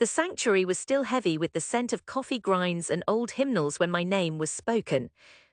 The sanctuary was still heavy with the scent of coffee grinds and old hymnals when my name was spoken.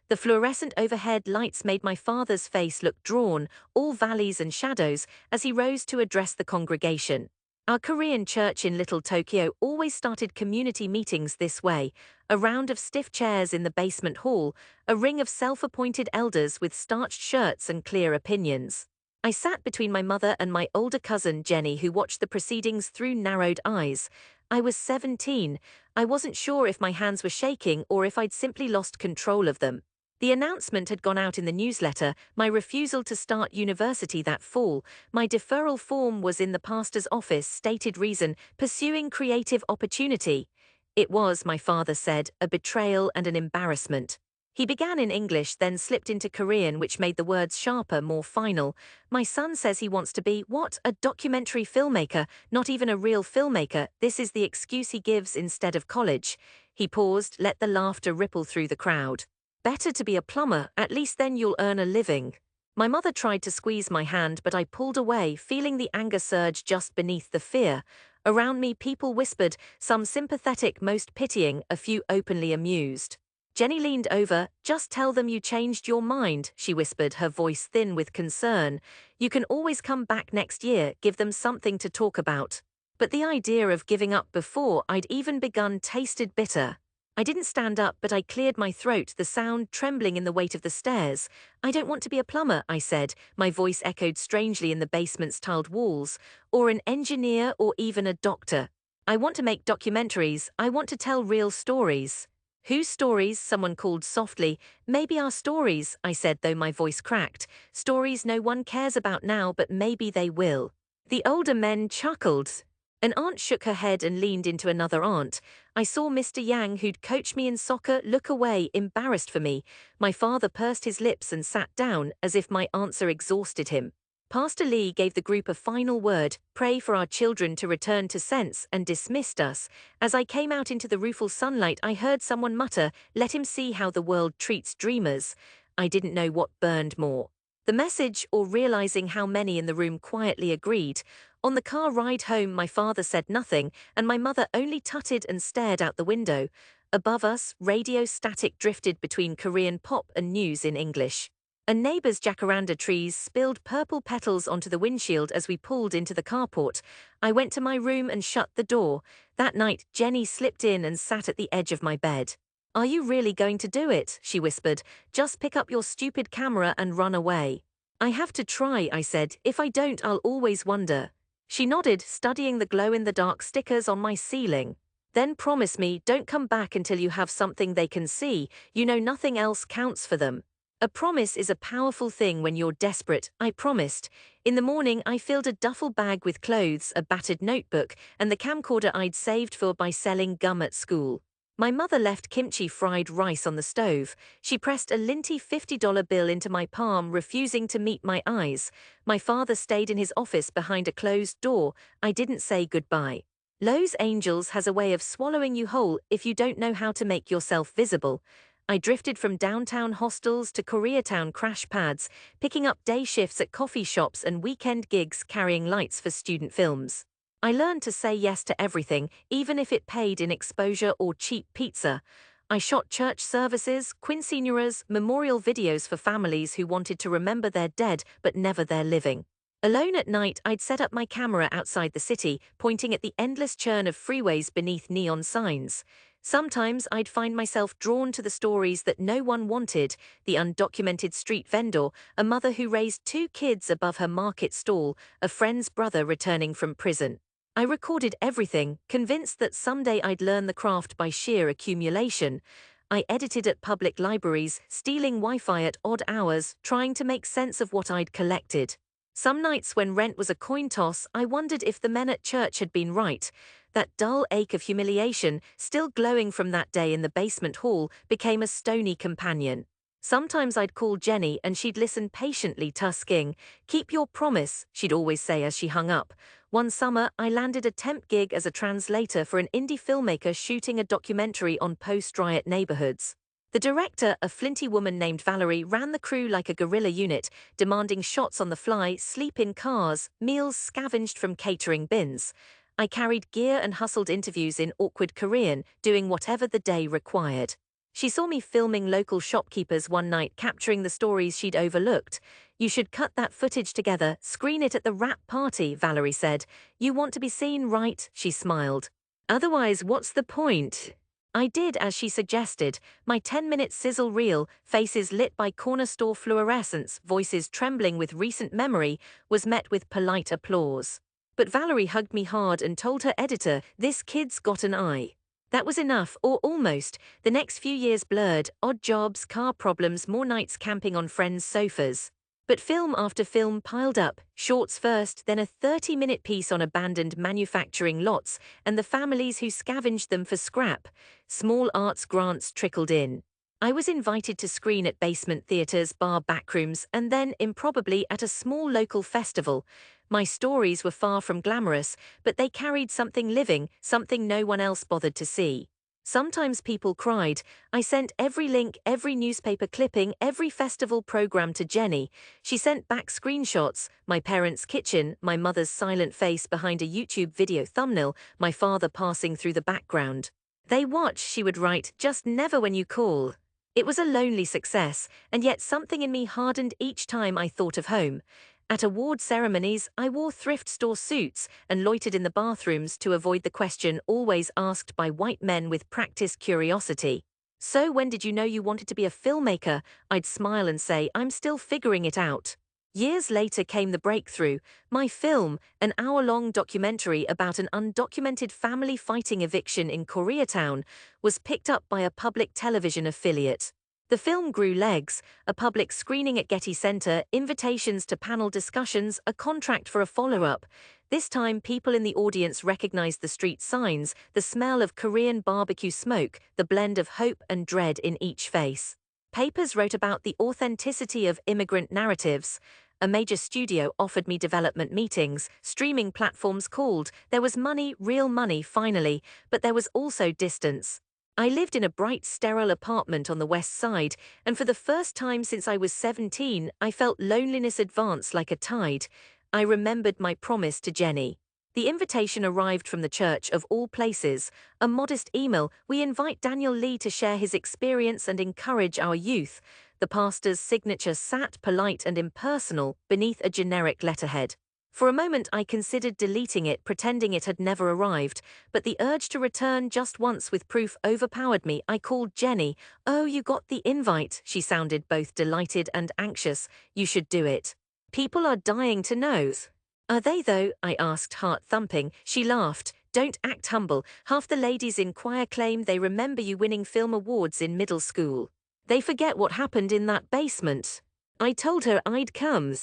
The fluorescent overhead lights made my father's face look drawn, all valleys and shadows, as he rose to address the congregation. Our Korean church in Little Tokyo always started community meetings this way: a round of stiff chairs in the basement hall, a ring of self-appointed elders with starched shirts and clear opinions. I sat between my mother and my older cousin Jenny, who watched the proceedings through narrowed eyes. I was 17. I wasn't sure if my hands were shaking or if I'd simply lost control of them. The announcement had gone out in the newsletter: my refusal to start university that fall. My deferral form was in the pastor's office, stated reason: pursuing creative opportunity. It was, my father said, a betrayal and an embarrassment. He began in English, then slipped into Korean, which made the words sharper, more final. My son says he wants to be, what, a documentary filmmaker, not even a real filmmaker. This is the excuse he gives instead of college. He paused, let the laughter ripple through the crowd. Better to be a plumber, at least then you'll earn a living. My mother tried to squeeze my hand, but I pulled away, feeling the anger surge just beneath the fear. Around me people whispered, some sympathetic, most pitying, a few openly amused. Jenny leaned over. Just tell them you changed your mind, she whispered, her voice thin with concern. You can always come back next year, give them something to talk about. But the idea of giving up before I'd even begun tasted bitter. I didn't stand up, but I cleared my throat, the sound trembling in the weight of the stairs. I don't want to be a plumber, I said. My voice echoed strangely in the basement's tiled walls. Or an engineer, or even a doctor. I want to make documentaries. I want to tell real stories. Whose stories? Someone called softly. Maybe our stories, I said, though my voice cracked. Stories no one cares about now, but maybe they will. The older men chuckled. An aunt shook her head and leaned into another aunt. I saw Mr. Yang, who'd coached me in soccer, look away, embarrassed for me. My father pursed his lips and sat down, as if my answer exhausted him. Pastor Lee gave the group a final word: pray for our children to return to sense, and dismissed us. As I came out into the rueful sunlight, I heard someone mutter, let him see how the world treats dreamers. I didn't know what burned more: the message, or realizing how many in the room quietly agreed. On the car ride home, my father said nothing, and my mother only tutted and stared out the window. Above us, radio static drifted between Korean pop and news in English. A neighbor's jacaranda trees spilled purple petals onto the windshield as we pulled into the carport. I went to my room and shut the door. That night, Jenny slipped in and sat at the edge of my bed. Are you really going to do it? She whispered. Just pick up your stupid camera and run away. I have to try, I said. If I don't, I'll always wonder. She nodded, studying the glow-in-the-dark stickers on my ceiling. Then promise me, don't come back until you have something they can see. You know nothing else counts for them. A promise is a powerful thing when you're desperate, I promised. In the morning, I filled a duffel bag with clothes, a battered notebook, and the camcorder I'd saved for by selling gum at school. My mother left kimchi fried rice on the stove. She pressed a linty $50 bill into my palm, refusing to meet my eyes. My father stayed in his office behind a closed door. I didn't say goodbye. Los Angeles has a way of swallowing you whole if you don't know how to make yourself visible. I drifted from downtown hostels to Koreatown crash pads, picking up day shifts at coffee shops and weekend gigs carrying lights for student films. I learned to say yes to everything, even if it paid in exposure or cheap pizza. I shot church services, quinceañeras, memorial videos for families who wanted to remember their dead but never their living. Alone at night, I'd set up my camera outside the city, pointing at the endless churn of freeways beneath neon signs. Sometimes I'd find myself drawn to the stories that no one wanted: the undocumented street vendor, a mother who raised 2 kids above her market stall, a friend's brother returning from prison. I recorded everything, convinced that someday I'd learn the craft by sheer accumulation. I edited at public libraries, stealing Wi-Fi at odd hours, trying to make sense of what I'd collected. Some nights when rent was a coin toss, I wondered if the men at church had been right. That dull ache of humiliation, still glowing from that day in the basement hall, became a stony companion. Sometimes I'd call Jenny and she'd listen patiently, tusking. Keep your promise, she'd always say as she hung up. One summer, I landed a temp gig as a translator for an indie filmmaker shooting a documentary on post-riot neighborhoods. The director, a flinty woman named Valerie, ran the crew like a guerrilla unit, demanding shots on the fly, sleep in cars, meals scavenged from catering bins. I carried gear and hustled interviews in awkward Korean, doing whatever the day required. She saw me filming local shopkeepers one night, capturing the stories she'd overlooked. "You should cut that footage together, screen it at the wrap party," Valerie said. "You want to be seen, right?" She smiled. "Otherwise, what's the point?" I did as she suggested. My 10-minute sizzle reel, faces lit by corner store fluorescents, voices trembling with recent memory, was met with polite applause. But Valerie hugged me hard and told her editor, "This kid's got an eye." That was enough, or almost. The next few years blurred, odd jobs, car problems, more nights camping on friends' sofas. But film after film piled up, shorts first, then a 30-minute piece on abandoned manufacturing lots and the families who scavenged them for scrap. Small arts grants trickled in. I was invited to screen at basement theaters, bar backrooms, and then, improbably, at a small local festival. My stories were far from glamorous, but they carried something living, something no one else bothered to see. Sometimes people cried. I sent every link, every newspaper clipping, every festival program to Jenny. She sent back screenshots: my parents' kitchen, my mother's silent face behind a YouTube video thumbnail, my father passing through the background. "They watch," she would write, "just never when you call." It was a lonely success, and yet something in me hardened each time I thought of home. At award ceremonies, I wore thrift store suits and loitered in the bathrooms to avoid the question always asked by white men with practiced curiosity. "So when did you know you wanted to be a filmmaker?" I'd smile and say, "I'm still figuring it out." Years later came the breakthrough. My film, an hour-long documentary about an undocumented family fighting eviction in Koreatown, was picked up by a public television affiliate. The film grew legs: a public screening at Getty Center, invitations to panel discussions, a contract for a follow-up. This time people in the audience recognized the street signs, the smell of Korean barbecue smoke, the blend of hope and dread in each face. Papers wrote about the authenticity of immigrant narratives. A major studio offered me development meetings, streaming platforms called. There was money, real money finally, but there was also distance. I lived in a bright, sterile apartment on the west side, and for the first time since I was 17, I felt loneliness advance like a tide. I remembered my promise to Jenny. The invitation arrived from the church of all places, a modest email: "We invite Daniel Lee to share his experience and encourage our youth." The pastor's signature sat, polite and impersonal, beneath a generic letterhead. For a moment I considered deleting it, pretending it had never arrived, but the urge to return just once with proof overpowered me. I called Jenny. "Oh, you got the invite," she sounded both delighted and anxious. "You should do it. People are dying to know." "Are they though?" I asked, heart thumping. She laughed. "Don't act humble. Half the ladies in choir claim they remember you winning film awards in middle school. They forget what happened in that basement." I told her I'd come.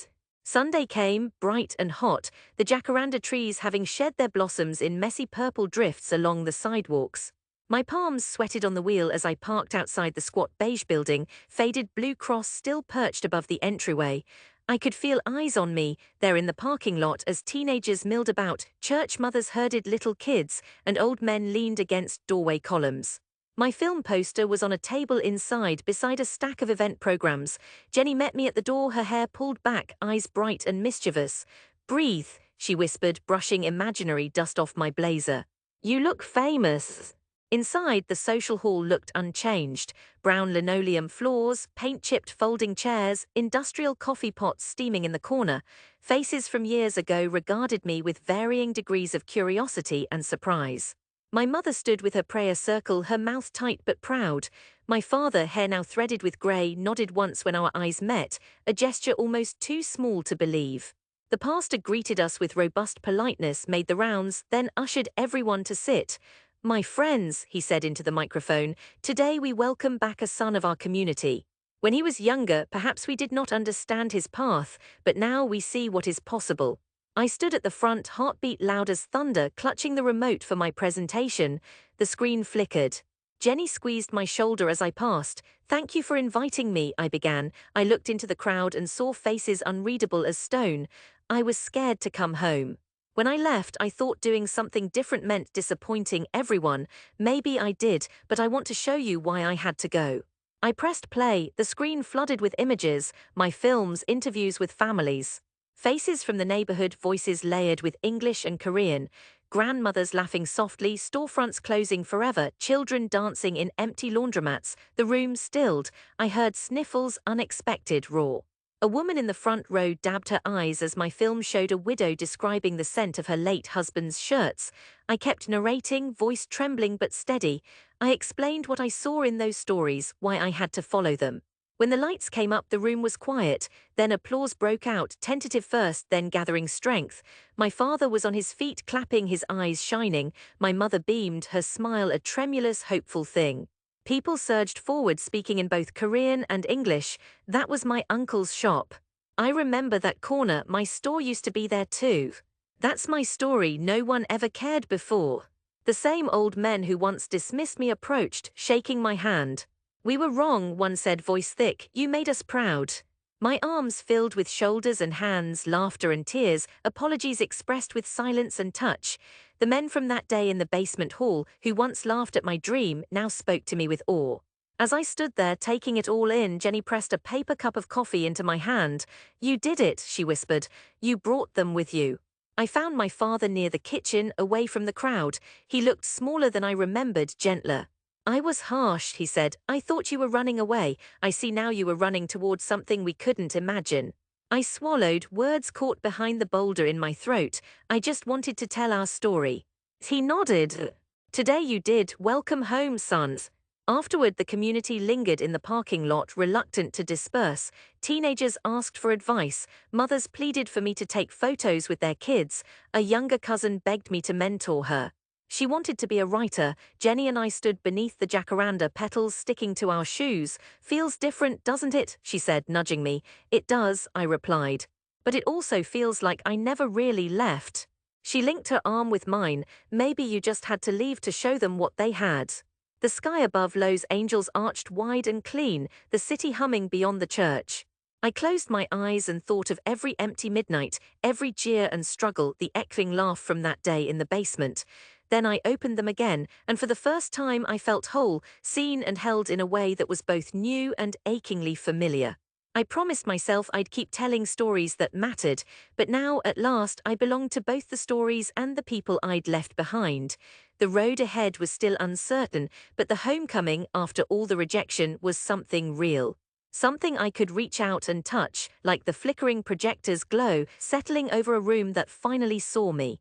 Sunday came, bright and hot, the jacaranda trees having shed their blossoms in messy purple drifts along the sidewalks. My palms sweated on the wheel as I parked outside the squat beige building, faded blue cross still perched above the entryway. I could feel eyes on me there in the parking lot as teenagers milled about, church mothers herded little kids, and old men leaned against doorway columns. My film poster was on a table inside beside a stack of event programs. Jenny met me at the door, her hair pulled back, eyes bright and mischievous. "Breathe," she whispered, brushing imaginary dust off my blazer. "You look famous." Inside, the social hall looked unchanged. Brown linoleum floors, paint-chipped folding chairs, industrial coffee pots steaming in the corner. Faces from years ago regarded me with varying degrees of curiosity and surprise. My mother stood with her prayer circle, her mouth tight but proud. My father, hair now threaded with grey, nodded once when our eyes met, a gesture almost too small to believe. The pastor greeted us with robust politeness, made the rounds, then ushered everyone to sit. "My friends," he said into the microphone, "today we welcome back a son of our community. When he was younger, perhaps we did not understand his path, but now we see what is possible." I stood at the front, heartbeat loud as thunder, clutching the remote for my presentation. The screen flickered. Jenny squeezed my shoulder as I passed. "Thank you for inviting me," I began. I looked into the crowd and saw faces unreadable as stone. I was scared to come home. When I left, I thought doing something different meant disappointing everyone. Maybe I did, but I want to show you why I had to go. I pressed play, the screen flooded with images, my films, interviews with families. Faces from the neighborhood, voices layered with English and Korean. grandmothers laughing softly, storefronts closing forever, children dancing in empty laundromats, the room stilled. I heard sniffles, unexpected, raw. A woman in the front row dabbed her eyes as my film showed a widow describing the scent of her late husband's shirts. I kept narrating, voice trembling but steady. I explained what I saw in those stories, why I had to follow them. When the lights came up, the room was quiet. Then applause broke out, tentative first, then gathering strength. My father was on his feet, clapping, his eyes shining. My mother beamed, her smile a tremulous, hopeful thing. People surged forward, speaking in both Korean and English. That was my uncle's shop. I remember that corner, my store used to be there too. That's my story, no one ever cared before. The same old men who once dismissed me approached, shaking my hand. We were wrong, one said, voice thick, you made us proud. My arms filled with shoulders and hands, laughter and tears, apologies expressed with silence and touch. The men from that day in the basement hall, who once laughed at my dream, now spoke to me with awe. As I stood there taking it all in, Jenny pressed a paper cup of coffee into my hand. You did it, she whispered. You brought them with you. I found my father near the kitchen, away from the crowd. He looked smaller than I remembered, gentler. I was harsh, he said. I thought you were running away. I see now you were running towards something we couldn't imagine. I swallowed, words caught behind the boulder in my throat. I just wanted to tell our story. He nodded. Today you did. Welcome home, sons. Afterward, the community lingered in the parking lot, reluctant to disperse. Teenagers asked for advice. Mothers pleaded for me to take photos with their kids. A younger cousin begged me to mentor her. She wanted to be a writer. Jenny and I stood beneath the jacaranda petals sticking to our shoes. Feels different, doesn't it? She said, nudging me. It does, I replied. But it also feels like I never really left. She linked her arm with mine. Maybe you just had to leave to show them what they had. The sky above Lowe's angels arched wide and clean, the city humming beyond the church. I closed my eyes and thought of every empty midnight, every jeer and struggle, the echoing laugh from that day in the basement. Then I opened them again, and for the first time I felt whole, seen and held in a way that was both new and achingly familiar. I promised myself I'd keep telling stories that mattered, but now, at last, I belonged to both the stories and the people I'd left behind. The road ahead was still uncertain, but the homecoming, after all the rejection, was something real. Something I could reach out and touch, like the flickering projector's glow settling over a room that finally saw me.